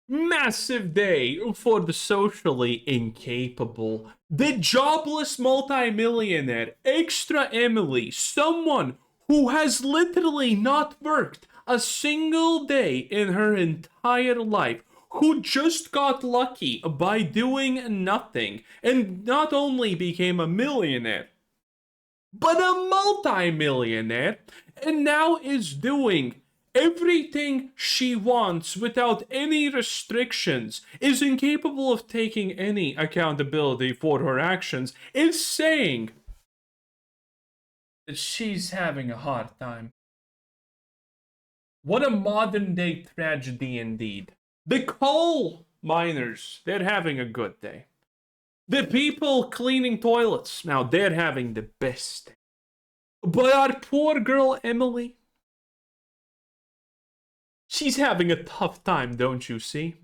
Massive day for the socially incapable. The jobless multimillionaire, Extra Emily, someone who has literally not worked a single day in her entire life, who just got lucky by doing nothing and not only became a millionaire, but a multimillionaire, and now is doing everything she wants without any restrictions, is incapable of taking any accountability for her actions, is saying that she's having a hard time. What a modern day tragedy indeed. The coal miners, they're having a good day. The people cleaning toilets, now they're having the best day. But our poor girl Emily, she's having a tough time, don't you see?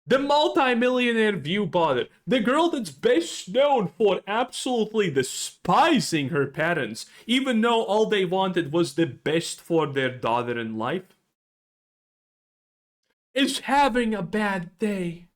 The multi-millionaire view bother, the girl that's best known for absolutely despising her parents, even though all they wanted was the best for their daughter in life, is having a bad day.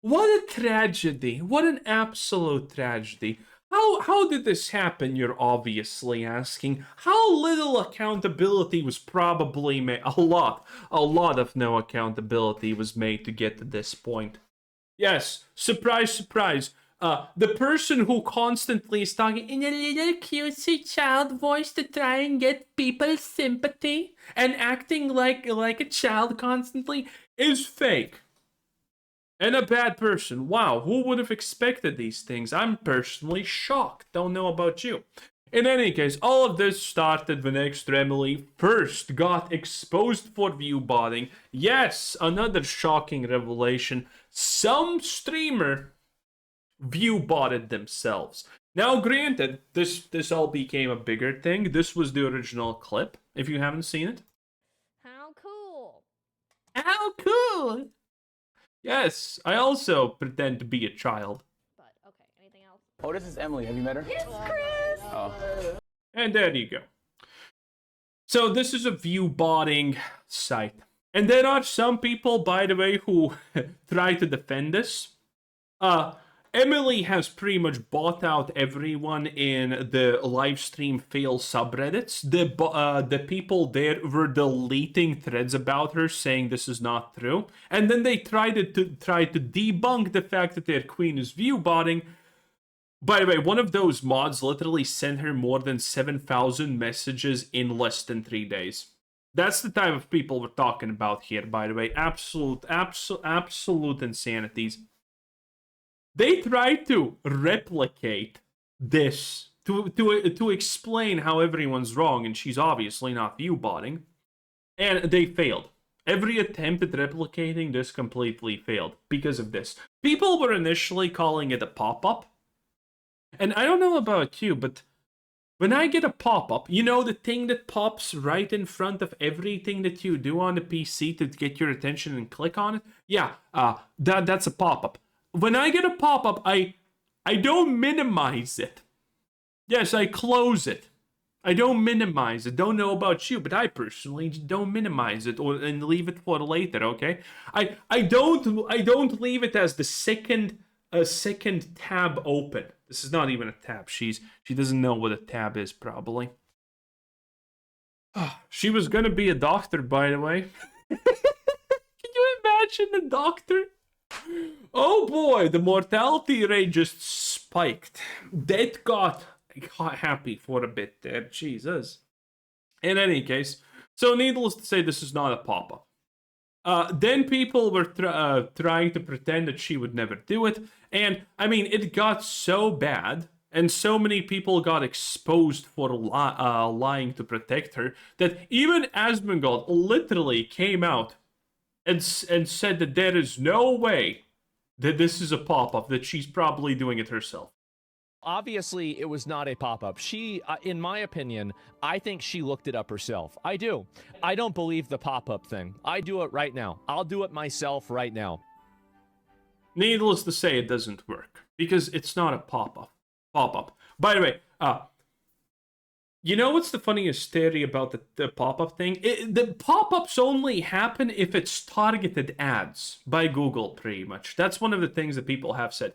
What a tragedy. What an absolute tragedy. How did this happen, you're obviously asking? How little accountability was probably made? A lot of no accountability was made to get to this point. Yes, surprise, surprise. The person who constantly is talking in a little cutesy child voice to try and get people's sympathy and acting like a child constantly is fake. And a bad person. Wow, who would have expected these things? I'm personally shocked. Don't know about you. In any case, all of this started when Extra Emily first got exposed for viewbotting. Yes, another shocking revelation. Some streamer viewbotted themselves. Now, granted, this all became a bigger thing. This was the original clip, if you haven't seen it. How cool! How cool! Yes, I also pretend to be a child. But, okay, anything else? Oh, this is Emily. Have you met her? Yes, Chris! Oh. And there you go. So this is a view botting site. And there are some people, by the way, who try to defend this. Emily has pretty much bought out everyone in the livestream fail subreddits. The people there were deleting threads about her, saying this is not true, and then they tried to debunk the fact that their queen is viewbotting. By the way, one of those mods literally sent her more than 7,000 messages in less than 3 days. That's the type of people we're talking about here, by the way. Absolute insanities. They tried to replicate this to explain how everyone's wrong, and she's obviously not viewbotting, and they failed. Every attempt at replicating this completely failed because of this. People were initially calling it a pop-up, and I don't know about you, but when I get a pop-up, you know, the thing that pops right in front of everything that you do on the PC to get your attention and click on it? Yeah, that's a pop-up. When I get a pop-up, I don't minimize it. Yes, I close it. I don't minimize it. Don't know about you, but I personally don't minimize it and leave it for later, okay? I don't leave it as the second tab open. This is not even a tab. She doesn't know what a tab is, probably. She was gonna be a doctor, by the way. Can you imagine a doctor? Oh boy, the mortality rate just spiked. That got happy for a bit there. Jesus. In any case, so needless to say, this is not a pop-up. Then people were trying to pretend that she would never do it. And, I mean, it got so bad, and so many people got exposed for lying to protect her, that even Asmongold literally came out and said that there is no way that this is a pop-up, that she's probably doing it herself. Obviously, it was not a pop-up. She, in my opinion, I think she looked it up herself. I do. I don't believe the pop-up thing. I do it right now. I'll do it myself right now. Needless to say, it doesn't work, because it's not a pop-up. By the way, You know what's the funniest theory about the pop-up thing? The pop-ups only happen if it's targeted ads by Google, pretty much. That's one of the things that people have said.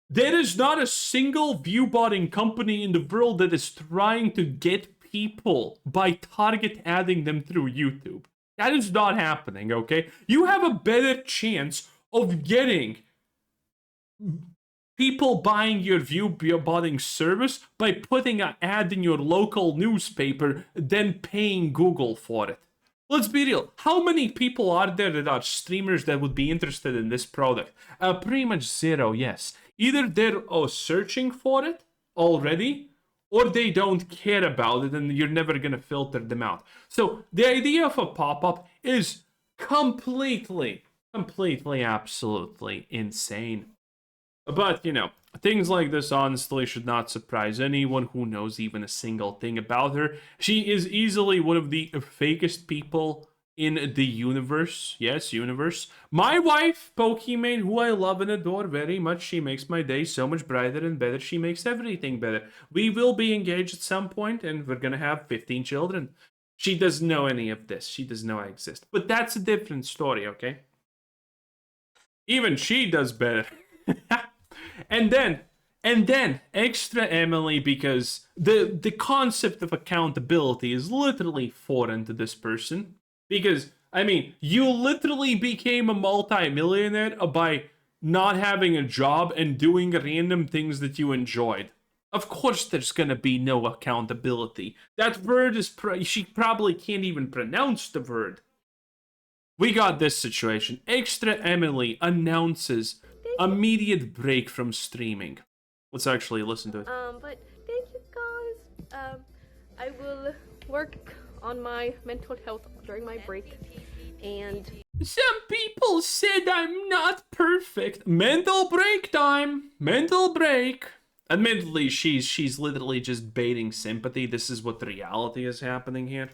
There is not a single view-botting company in the world that is trying to get people by target adding them through YouTube. That is not happening, okay? You have a better chance of getting people buying your view-botting service by putting an ad in your local newspaper than paying Google for it. Let's be real. How many people are there that are streamers that would be interested in this product? Pretty much zero, yes. Either they're searching for it already, or they don't care about it and you're never going to filter them out. So the idea of a pop-up is completely, absolutely insane. But, you know, things like this honestly should not surprise anyone who knows even a single thing about her. She is easily one of the fakest people in the universe. Yes, universe. My wife, Pokimane, who I love and adore very much, she makes my day so much brighter and better. She makes everything better. We will be engaged at some point, and we're gonna have 15 children. She doesn't know any of this. She doesn't know I exist. But that's a different story, okay? Even she does better. And then extra Emily, because the concept of accountability is literally foreign to this person. Because, I mean, you literally became a multi-millionaire by not having a job and doing random things that you enjoyed. Of course there's gonna be no accountability. That word is, she probably can't even pronounce the word. We got this situation. Extra Emily announces immediate break from streaming. Let's actually listen to it. But thank you guys. I will work on my mental health during my break. And some people said I'm not perfect. Mental break time. Mental break. Admittedly, she's literally just baiting sympathy. This is what the reality is happening here.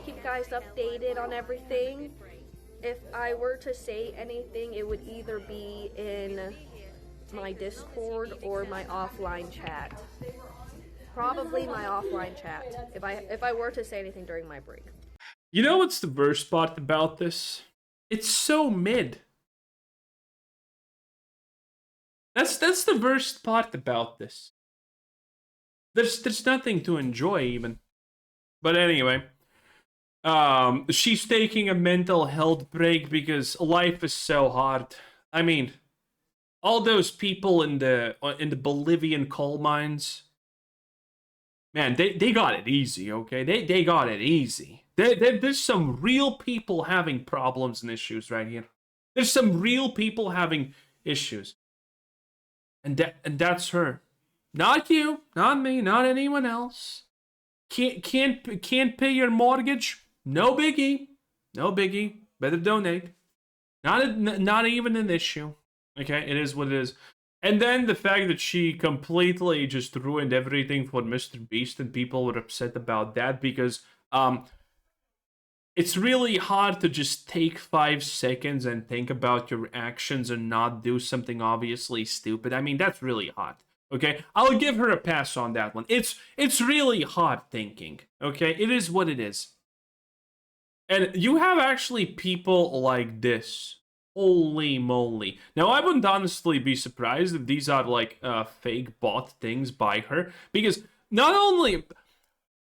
keep you guys updated on everything. If I were to say anything, it would either be in my Discord or my offline chat. Probably my offline chat, if I were to say anything during my break. You know what's the worst part about this? It's so mid. That's the worst part about this. There's nothing to enjoy even. But anyway, she's taking a mental health break because life is so hard. I mean, all those people in the Bolivian coal mines, man, they got it easy, okay? They got it easy. There's some real people having problems and issues right here. There's some real people having issues. And that's her. Not you, not me, not anyone else. Can't pay your mortgage? No biggie. No biggie. Better donate. Not even an issue. Okay, it is what it is. And then the fact that she completely just ruined everything for MrBeast, and people were upset about that because it's really hard to just take 5 seconds and think about your actions and not do something obviously stupid. I mean, that's really hard. Okay, I'll give her a pass on that one. It's really hard thinking. Okay, it is what it is. And you have actually people like this. Holy moly. Now, I wouldn't honestly be surprised if these are like fake bot things by her. Because not only...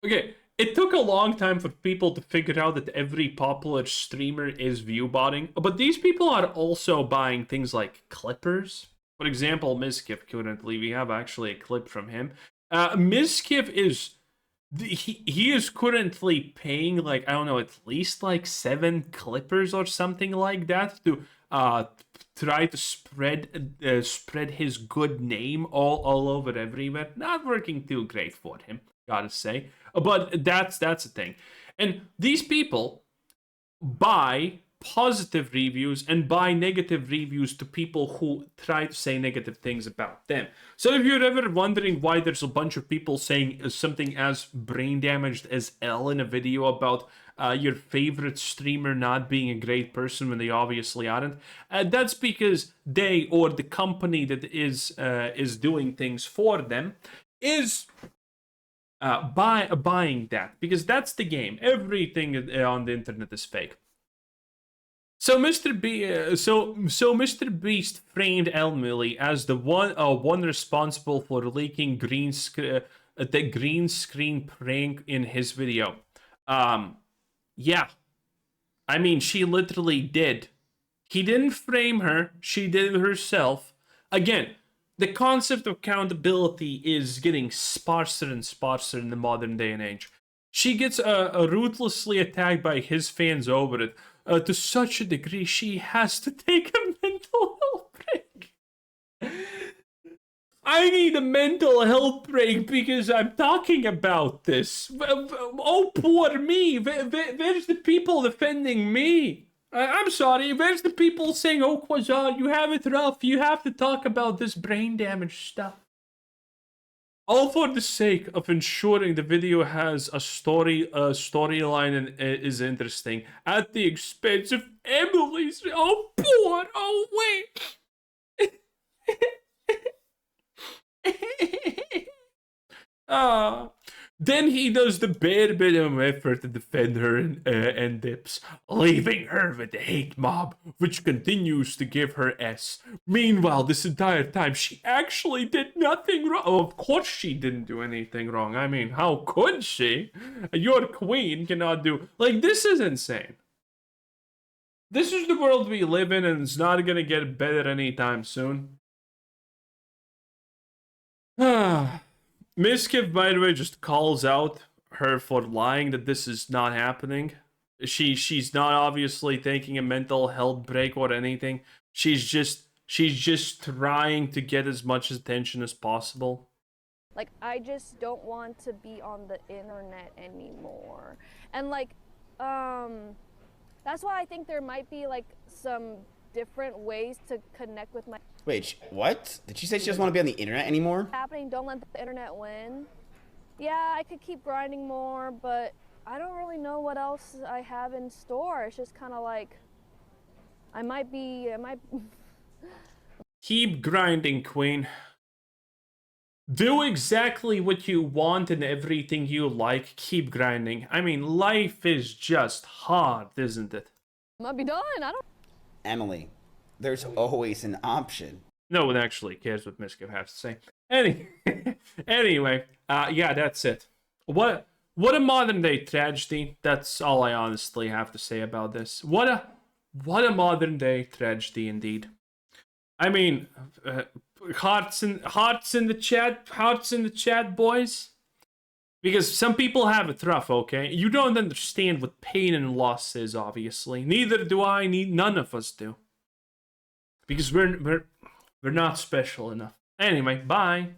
Okay, it took a long time for people to figure out that every popular streamer is view botting. But these people are also buying things like clippers. For example, mizkif currently, we have actually a clip from him. mizkif is... He is currently paying, like, I don't know, at least like 7 clippers or something like that to try to spread his good name all over everywhere. Not working too great for him, gotta say. But that's the thing. And these people buy positive reviews and buy negative reviews to people who try to say negative things about them. So if you're ever wondering why there's a bunch of people saying something as brain damaged as L in a video about your favorite streamer not being a great person when they obviously aren't, that's because they or the company that is doing things for them is buying that, because that's the game. Everything on the internet is fake. So Mr. Beast framed Emily as the one responsible for leaking the green screen prank in his video. Yeah, I mean, she literally did. He didn't frame her, she did it herself. Again, the concept of accountability is getting sparser and sparser in the modern day and age. She gets ruthlessly attacked by his fans over it to such a degree she has to take a mental health break. I need a mental health break because I'm talking about this. Oh, poor me. Where's the people defending me? I'm sorry, where's the people saying, oh, Quasar, you have it rough. You have to talk about this brain damage stuff. All for the sake of ensuring the video has a storyline and is interesting at the expense of Emily's. Oh, poor. Oh, wait. Then he does the bare minimum effort to defend her and dips, leaving her with the hate mob, which continues to give her S. Meanwhile, this entire time, she actually did nothing wrong. Oh, of course she didn't do anything wrong. I mean, how could she? Your queen cannot do... Like, this is insane. This is the world we live in, and it's not gonna get better anytime soon. mizkif, by the way, just calls out her for lying that this is not happening. She's not obviously taking a mental health break or anything. She's just trying to get as much attention as possible. Like, I just don't want to be on the internet anymore. And like, that's why I think there might be like some different ways to connect with my... Wait, what? Did she say she doesn't want to be on the internet anymore? happening. Don't let the internet win. Yeah, I could keep grinding more, but I don't really know what else I have in store. It's just kind of like, I might Keep grinding, queen. Do exactly what you want and everything you like. Keep grinding. I mean, life is just hard, isn't it? might be done. I don't... Emily, there's always an option. No one actually cares what mizkif has to say. Anyway, yeah, that's it. What a modern day tragedy. That's all I honestly have to say about this. What a modern day tragedy indeed. I mean, hearts in the chat, boys. Because some people have it rough, okay? You don't understand what pain and loss is, obviously. Neither do I. None of us do. Because we're not special enough. Anyway, bye.